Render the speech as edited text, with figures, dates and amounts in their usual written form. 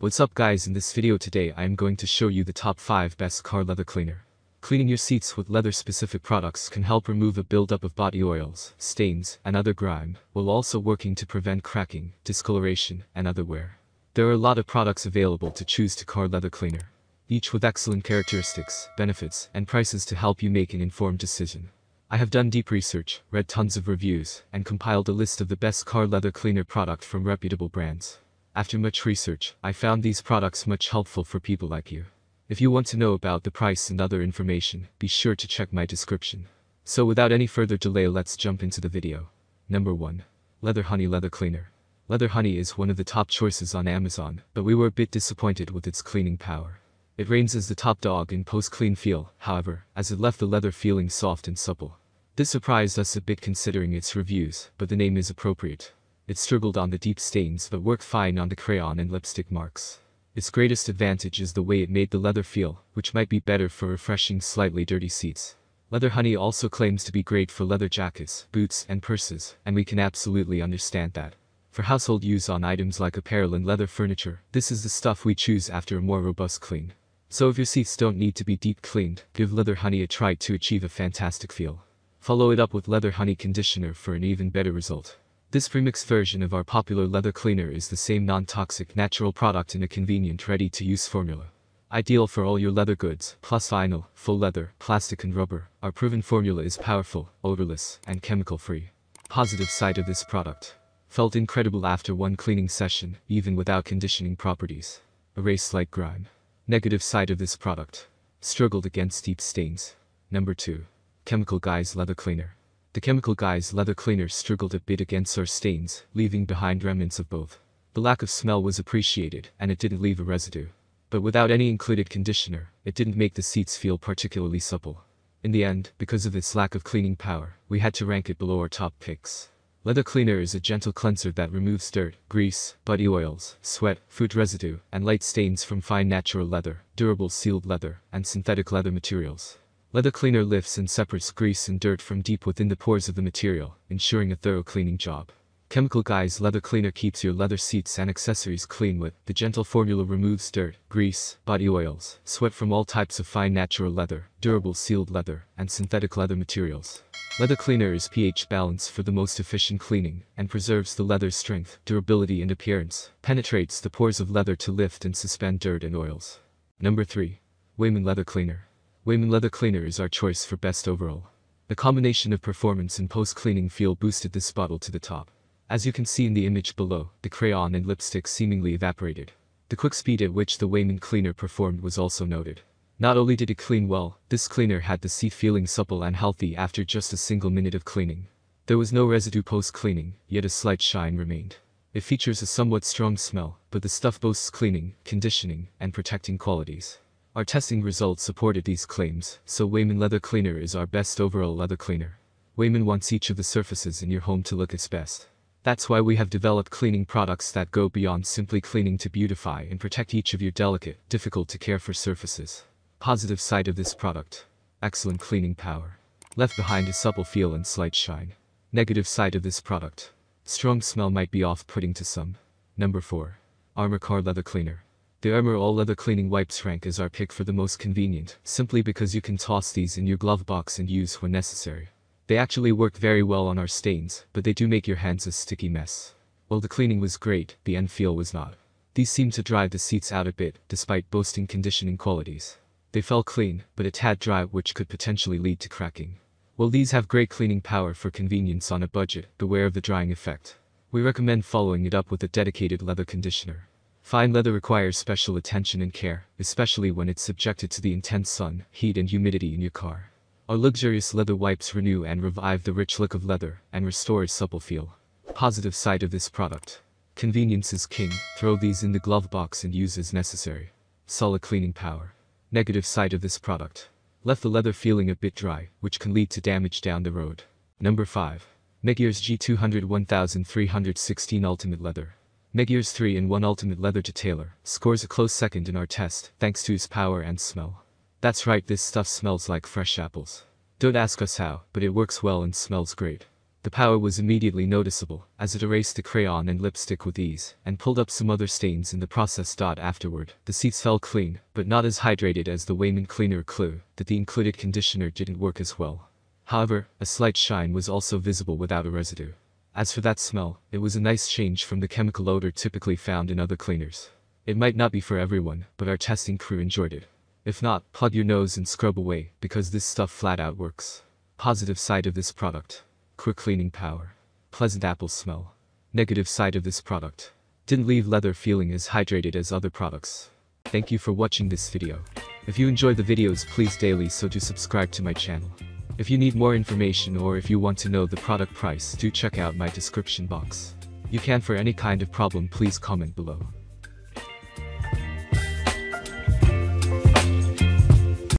What's up guys, in this video today I am going to show you the top 5 best car leather cleaner. Cleaning your seats with leather specific products can help remove a buildup of body oils, stains, and other grime, while also working to prevent cracking, discoloration, and other wear. There are a lot of products available to choose to car leather cleaner, each with excellent characteristics, benefits, and prices to help you make an informed decision. I have done deep research, read tons of reviews, and compiled a list of the best car leather cleaner product from reputable brands. After much research, I found these products much helpful for people like you. If you want to know about the price and other information, be sure to check my description. So without any further delay, let's jump into the video. Number 1. Leather Honey Leather Cleaner. Leather Honey is one of the top choices on Amazon, but we were a bit disappointed with its cleaning power. It reigns as the top dog in post-clean feel, however, as it left the leather feeling soft and supple. This surprised us a bit considering its reviews, but the name is appropriate. It struggled on the deep stains but worked fine on the crayon and lipstick marks. Its greatest advantage is the way it made the leather feel, which might be better for refreshing slightly dirty seats. Leather Honey also claims to be great for leather jackets, boots, and purses, and we can absolutely understand that. For household use on items like apparel and leather furniture, this is the stuff we choose after a more robust clean. So if your seats don't need to be deep cleaned, give Leather Honey a try to achieve a fantastic feel. Follow it up with Leather Honey Conditioner for an even better result. This premixed version of our popular leather cleaner is the same non-toxic natural product in a convenient ready-to-use formula. Ideal for all your leather goods, plus vinyl, full leather, plastic and rubber, our proven formula is powerful, odorless, and chemical-free. Positive side of this product. Felt incredible after one cleaning session, even without conditioning properties. Erase light grime. Negative side of this product. Struggled against deep stains. Number 2. 𝐁𝐮𝐬𝐬 Leather Cleaner. The 𝐁𝐮𝐬𝐬 Leather Cleaner struggled a bit against our stains, leaving behind remnants of both. The lack of smell was appreciated, and it didn't leave a residue. But without any included conditioner, it didn't make the seats feel particularly supple. In the end, because of its lack of cleaning power, we had to rank it below our top picks. Leather Cleaner is a gentle cleanser that removes dirt, grease, body oils, sweat, food residue, and light stains from fine natural leather, durable sealed leather, and synthetic leather materials. Leather Cleaner lifts and separates grease and dirt from deep within the pores of the material, ensuring a thorough cleaning job. 𝐁𝐮𝐬𝐬 Leather Cleaner keeps your leather seats and accessories clean with the gentle formula removes dirt, grease, body oils, sweat from all types of fine natural leather, durable sealed leather, and synthetic leather materials. Leather Cleaner is pH balanced for the most efficient cleaning, and preserves the leather's strength, durability and appearance, penetrates the pores of leather to lift and suspend dirt and oils. Number 3. Weiman Leather Cleaner. Weiman Leather Cleaner is our choice for best overall. The combination of performance and post-cleaning feel boosted this bottle to the top. As you can see in the image below, the crayon and lipstick seemingly evaporated. The quick speed at which the Weiman cleaner performed was also noted. Not only did it clean well, this cleaner had the seat feeling supple and healthy after just a single minute of cleaning. There was no residue post-cleaning, yet a slight shine remained. It features a somewhat strong smell, but the stuff boasts cleaning, conditioning, and protecting qualities. Our testing results supported these claims, so Weiman Leather Cleaner is our best overall leather cleaner. Weiman wants each of the surfaces in your home to look its best. That's why we have developed cleaning products that go beyond simply cleaning to beautify and protect each of your delicate, difficult to care for surfaces. Positive side of this product. Excellent cleaning power. Left behind a supple feel and slight shine. Negative side of this product. Strong smell might be off-putting to some. Number 4. Armor Car Leather Cleaner. The Armor All Leather Cleaning Wipes rank as our pick for the most convenient, simply because you can toss these in your glove box and use when necessary. They actually work very well on our stains, but they do make your hands a sticky mess. While the cleaning was great, the end feel was not. These seem to dry the seats out a bit, despite boasting conditioning qualities. They felt clean, but a tad dry, which could potentially lead to cracking. While these have great cleaning power for convenience on a budget, beware of the drying effect. We recommend following it up with a dedicated leather conditioner. Fine leather requires special attention and care, especially when it's subjected to the intense sun, heat and humidity in your car. Our luxurious leather wipes renew and revive the rich look of leather, and restore its supple feel. Positive side of this product. Convenience is king, throw these in the glove box and use as necessary. Solid cleaning power. Negative side of this product. Left the leather feeling a bit dry, which can lead to damage down the road. Number 5. Meguiar's G200 1316 Ultimate Leather. Meguiar's 3-in-1 Ultimate Leather Detailer scores a close second in our test, thanks to its power and smell. That's right, this stuff smells like fresh apples. Don't ask us how, but it works well and smells great. The power was immediately noticeable, as it erased the crayon and lipstick with ease, and pulled up some other stains in the process. Afterward, the seats felt clean, but not as hydrated as the Weiman cleaner clue that the included conditioner didn't work as well. However, a slight shine was also visible without a residue. As for that smell, it was a nice change from the chemical odor typically found in other cleaners. It might not be for everyone, but our testing crew enjoyed it. If not, plug your nose and scrub away, because this stuff flat out works. Positive side of this product: quick cleaning power. Pleasant apple smell. Negative side of this product: didn't leave leather feeling as hydrated as other products. Thank you for watching this video. If you enjoy the videos, please daily so do subscribe to my channel. If you need more information or if you want to know the product price, do check out my description box. You can for any kind of problem, please comment below.